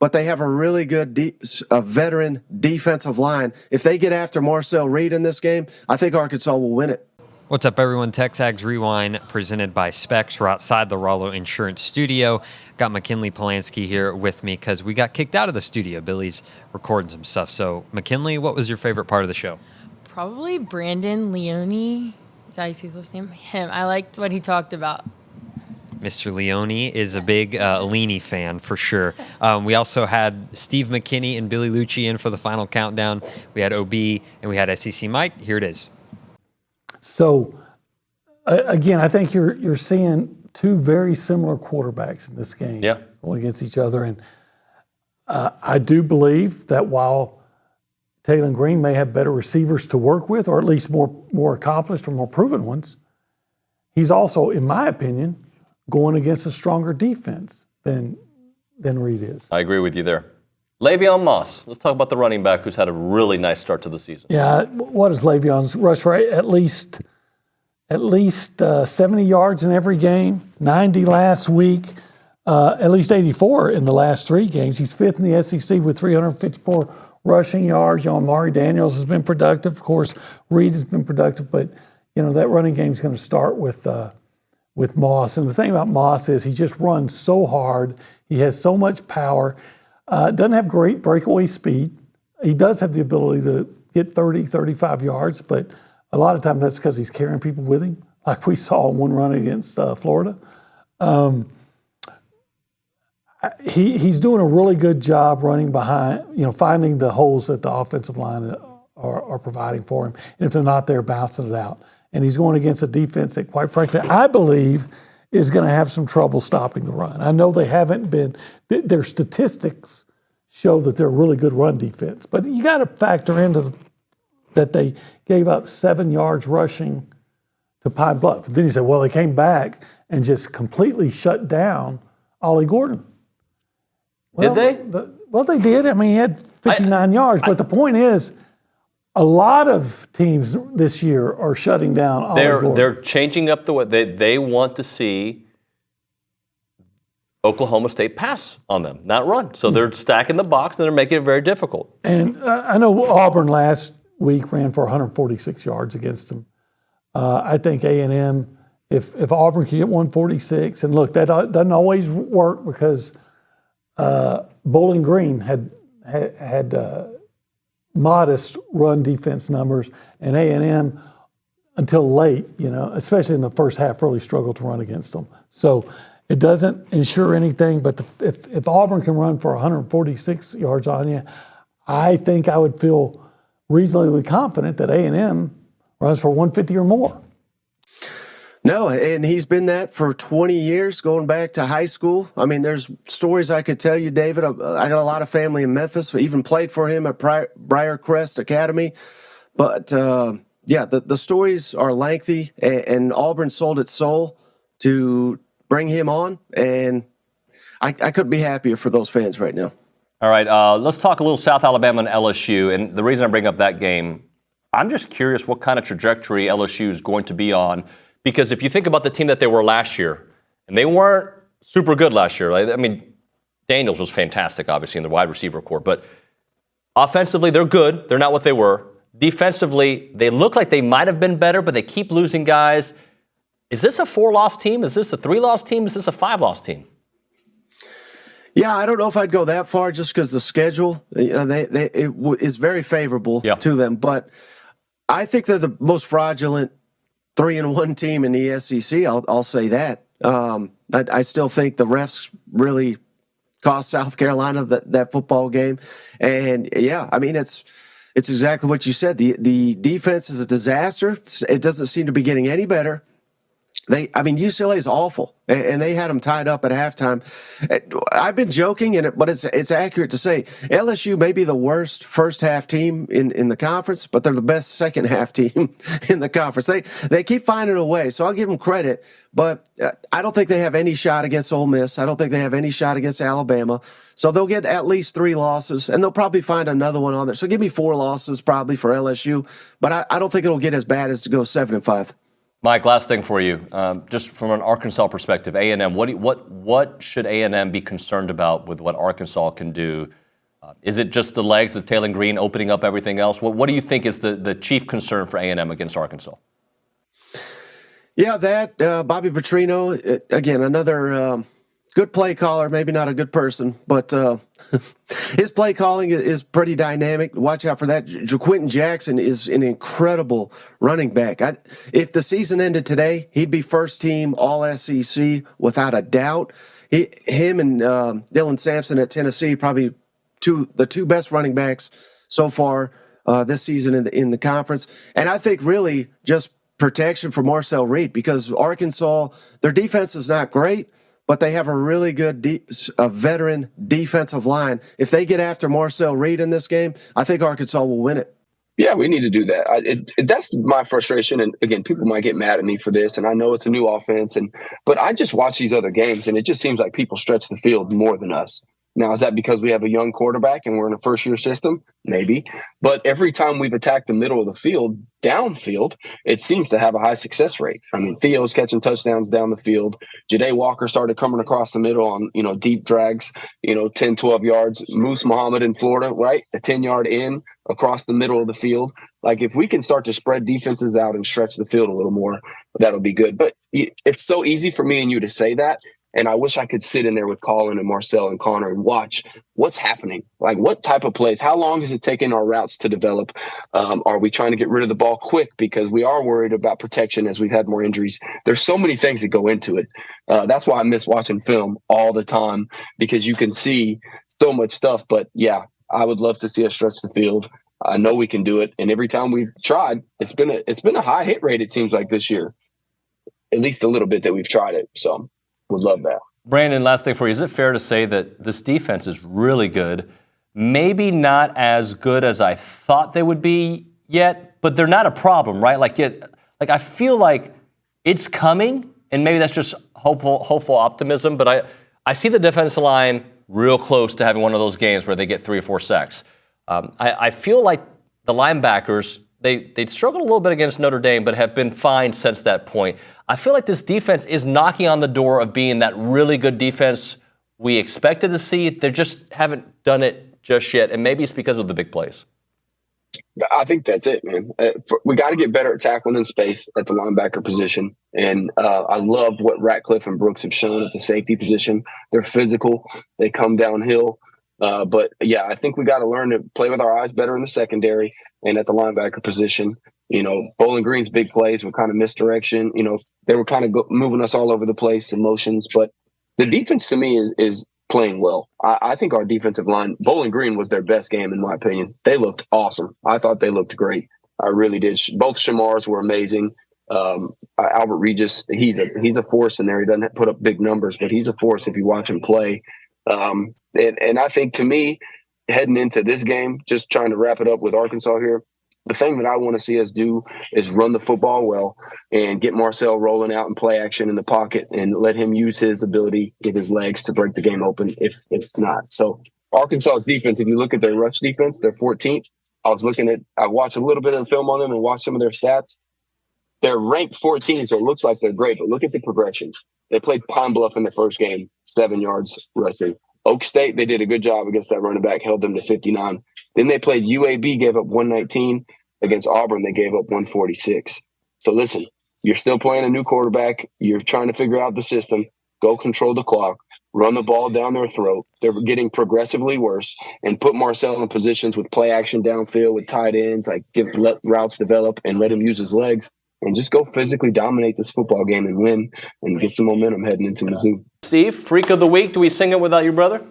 but they have a really good veteran defensive line. If they get after Marcel Reed in this game, I think Arkansas will win it. What's up, everyone? TexAgs Rewind presented by Specs. We're outside the Rollo Insurance Studio. Got McKinley Polanski here with me because we got kicked out of the studio. Billy's recording some stuff. So, McKinley, what was your favorite part of the show? Probably Brandon Leone. Is that how you say his last name? Him. I liked what he talked about. Mr. Leone is a big Leone fan for sure. We also had Steve McKinney and Billy Liucci in for the final countdown. We had OB and we had SEC Mike. Here it is. So, again, I think you're seeing two very similar quarterbacks in this game going against each other. And I do believe that while Taylor Green may have better receivers to work with, or at least more accomplished or more proven ones, he's also, in my opinion, going against a stronger defense than Reed is. I agree with you there. Le'Veon Moss. Let's talk about the running back who's had a really nice start to the season. Yeah, what is Le'Veon's rush rate? At least 70 yards in every game, 90 last week, at least 84 in the last three games. He's fifth in the SEC with 354 rushing yards. Amari Daniels has been productive. Of course, Reed has been productive, but that running game is going to start with Moss. And the thing about Moss is he just runs so hard. He has so much power. Doesn't have great breakaway speed. He does have the ability to get 30, 35 yards, but a lot of times that's because he's carrying people with him, like we saw in one run against Florida. He's doing a really good job running behind, finding the holes that the offensive line are providing for him. And if they're not there, bouncing it out. And he's going against a defense that, quite frankly, I believe is going to have some trouble stopping the run. I know they haven't been, their statistics show that they're a really good run defense, but you got to factor into that they gave up 7 yards rushing to Pine Bluff. And then you say, well, they came back and just completely shut down Ollie Gordon. Well, did they? They did. I mean, he had 59 yards, but the point is, a lot of teams this year are shutting down Ollie Gordon. They're changing up the way they want to see Oklahoma State pass on them, not run. So they're stacking the box and they're making it very difficult. And I know Auburn last week ran for 146 yards against them. I think A&M, if Auburn can get 146, and look, that doesn't always work because Bowling Green had modest run defense numbers, and A&M until late, especially in the first half, really struggled to run against them. So it doesn't ensure anything, but if Auburn can run for 146 yards on you, I think I would feel reasonably confident that A&M runs for 150 or more. No, and he's been that for 20 years, going back to high school. I mean, there's stories I could tell you, David. I got a lot of family in Memphis. I even played for him at Briarcrest Academy. But, the stories are lengthy, and Auburn sold its soul to bring him on. And I couldn't be happier for those fans right now. All right, let's talk a little South Alabama and LSU. And the reason I bring up that game, I'm just curious what kind of trajectory LSU is going to be on. Because if you think about the team that they were last year, and they weren't super good last year. I mean, Daniels was fantastic, obviously, in the wide receiver core. But offensively, they're good. They're not what they were. Defensively, they look like they might have been better, but they keep losing guys. Is this a 4-loss team? Is this a 3-loss team? Is this a 5-loss team? Yeah, I don't know if I'd go that far just because the schedule, it is very favorable to them. But I think they're the most fraudulent 3-1 team in the SEC. I'll say that. I still think the refs really cost South Carolina that football game. And I mean, it's exactly what you said. The defense is a disaster. It doesn't seem to be getting any better. UCLA is awful, and they had them tied up at halftime. I've been joking, but it's accurate to say LSU may be the worst first half team in the conference, but they're the best second half team in the conference. They keep finding a way, so I'll give them credit. But I don't think they have any shot against Ole Miss. I don't think they have any shot against Alabama. So they'll get at least 3 losses, and they'll probably find another one on there. So give me 4 losses probably for LSU, but I don't think it'll get as bad as to go 7-5. Mike, last thing for you, just from an Arkansas perspective, A&M. What should A&M be concerned about with what Arkansas can do? Is it just the legs of Taylor Green opening up everything else? What do you think is the chief concern for A&M against Arkansas? Yeah, that Bobby Petrino, again, another good play caller, maybe not a good person, but his play calling is pretty dynamic. Watch out for that. JaQuinton Jackson is an incredible running back. If the season ended today, he'd be first team All-SEC without a doubt. Him and Dylan Sampson at Tennessee, probably the two best running backs so far this season in the conference. And I think really just protection for Marcel Reed, because Arkansas, their defense is not great, but they have a really good veteran defensive line. If they get after Marcel Reed in this game, I think Arkansas will win it. Yeah, we need to do that. That's my frustration. And again, people might get mad at me for this, and I know it's a new offense. But I just watch these other games, and it just seems like people stretch the field more than us. Now, is that because we have a young quarterback and we're in a first-year system? Maybe. But every time we've attacked the middle of the field, downfield, it seems to have a high success rate. I mean, Theo's catching touchdowns down the field. Ja'Day Walker started coming across the middle on, deep drags, 10, 12 yards. Moose Muhammad in Florida, right? A 10-yard in across the middle of the field. Like, if we can start to spread defenses out and stretch the field a little more, that'll be good. But it's so easy for me and you to say that. And I wish I could sit in there with Colin and Marcel and Connor and watch what's happening. Like, what type of plays? How long is it taking our routes to develop? Are we trying to get rid of the ball quick because we are worried about protection as we've had more injuries? There's so many things that go into it. That's why I miss watching film all the time, because you can see so much stuff. But, yeah, I would love to see us stretch the field. I know we can do it. And every time we've tried, it's been a high hit rate, it seems like, this year. At least a little bit that we've tried it. So would love that. Brandon, last thing for you. Is it fair to say that this defense is really good? Maybe not as good as I thought they would be yet, but they're not a problem, right? Like I feel like it's coming, and maybe that's just hopeful optimism, but I see the defensive line real close to having one of those games where they get 3 or 4 sacks. I feel like the linebackers, they struggled a little bit against Notre Dame, but have been fine since that point. I feel like this defense is knocking on the door of being that really good defense we expected to see. They just haven't done it just yet, and maybe it's because of the big plays. I think that's it, man. We got to get better at tackling in space at the linebacker position. And I love what Ratcliffe and Brooks have shown at the safety position. They're physical. They come downhill. But, yeah, I think we got to learn to play with our eyes better in the secondary and at the linebacker position. Bowling Green's big plays were kind of misdirection. They were kind of moving us all over the place, emotions. But the defense, to me, is playing well. I think our defensive line, Bowling Green was their best game, in my opinion. They looked awesome. I thought they looked great. I really did. Both Shamars were amazing. Albert Regis, he's a force in there. He doesn't put up big numbers, but he's a force if you watch him play. And I think, to me, heading into this game, just trying to wrap it up with Arkansas here, the thing that I want to see us do is run the football well and get Marcel rolling out and play action in the pocket and let him use his ability, get his legs to break the game open if not. So Arkansas's defense, if you look at their rush defense, they're 14th. I watched a little bit of the film on them and watched some of their stats. They're ranked 14, so it looks like they're great, but look at the progression. They played Pine Bluff in the first game, 7 yards rushing. Oak State, they did a good job against that running back, held them to 59. Then they played UAB, gave up 119. Against Auburn, they gave up 146. So listen, you're still playing a new quarterback. You're trying to figure out the system. Go control the clock. Run the ball down their throat. They're getting progressively worse. And put Marcel in positions with play action downfield with tight ends, let routes develop and let him use his legs. And just go physically dominate this football game and win and get some momentum heading into Mizzou. Steve, Freak of the Week. Do we sing it without you, brother?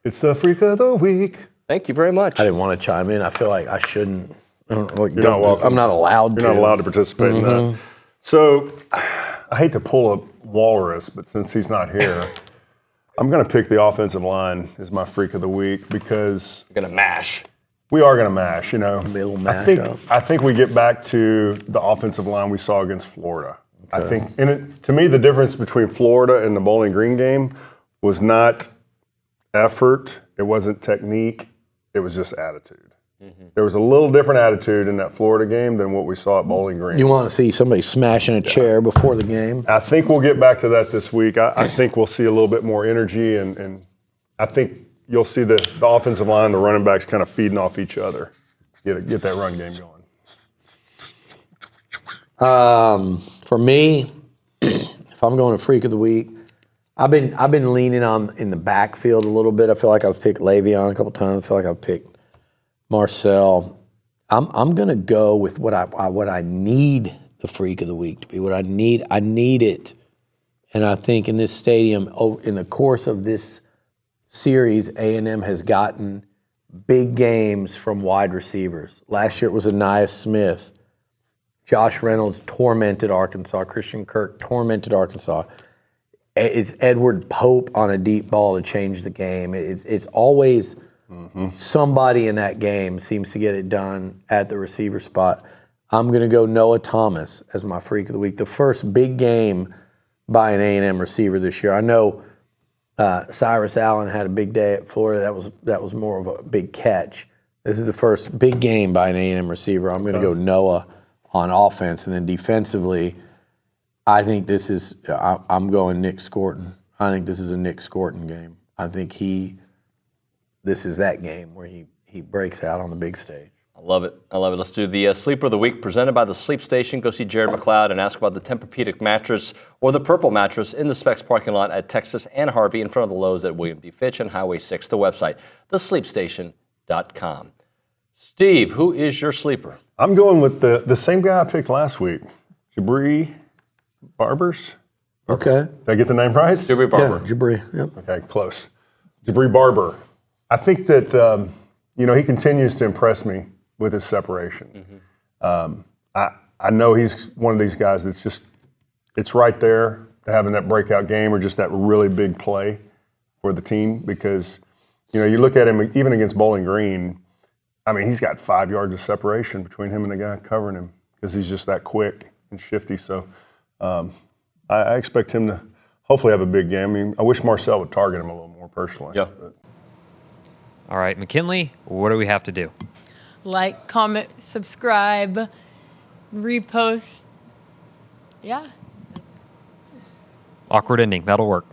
It's the Freak of the Week. Thank you very much. I didn't want to chime in. I feel like I shouldn't. You're not welcome. I'm not allowed to. You're not allowed to participate in that. So I hate to pull a Walrus, but since he's not here, I'm going to pick the offensive line as my Freak of the Week because we're going to mash. We are going to mash, Be a little mash I think we get back to the offensive line we saw against Florida. Okay. I think, to me, the difference between Florida and the Bowling Green game was not effort. It wasn't technique. It was just attitude. There was a little different attitude in that Florida game than what we saw at Bowling Green. You want to see somebody smashing a chair before the game? I think we'll get back to that this week. I think we'll see a little bit more energy, and I think you'll see the offensive line, the running backs kind of feeding off each other. Get that run game going. For me, if I'm going to Freak of the Week, I've been leaning on in the backfield a little bit. I feel like I've picked Le'Veon a couple times. I feel like I've picked Marcel. I'm going to go with what I need the Freak of the Week to be. What I need it. And I think in this stadium, in the course of this series, A&M has gotten big games from wide receivers. Last year it was Anais Smith. Josh Reynolds tormented Arkansas. Christian Kirk tormented Arkansas. It's Edward Pope on a deep ball to change the game. It's always somebody in that game seems to get it done at the receiver spot. I'm going to go Noah Thomas as my Freak of the Week. The first big game by an A&M receiver this year. I know Cyrus Allen had a big day at Florida. That was more of a big catch. This is the first big game by an A&M receiver. I'm going to go Noah on offense, and then defensively, I think this is. I'm going Nick Scorton. I think this is a Nick Scorton game. I think this is that game where he breaks out on the big stage. I love it. Let's do the Sleeper of the Week presented by the Sleep Station. Go see Jared McLeod and ask about the Tempur-Pedic mattress or the Purple mattress in the Specs parking lot at Texas and Harvey in front of the Lowe's at William D. Fitch and Highway 6. The website, thesleepstation.com. Steve, who is your sleeper? I'm going with the same guy I picked last week, Jabri Barbers. Okay. Did I get the name right? Jabri Barber. Yeah, Jabri. Yep. Okay, close. Jabri Barber. I think that he continues to impress me with his separation. I know he's one of these guys that's just, it's right there to having that breakout game or just that really big play for the team because, you look at him even against Bowling Green, I mean, he's got 5 yards of separation between him and the guy covering him because he's just that quick and shifty. So I expect him to hopefully have a big game. I mean, I wish Marcel would target him a little more personally. Yeah. All right, McKinley, what do we have to do? Like, comment, subscribe, repost. Yeah. Awkward ending. That'll work.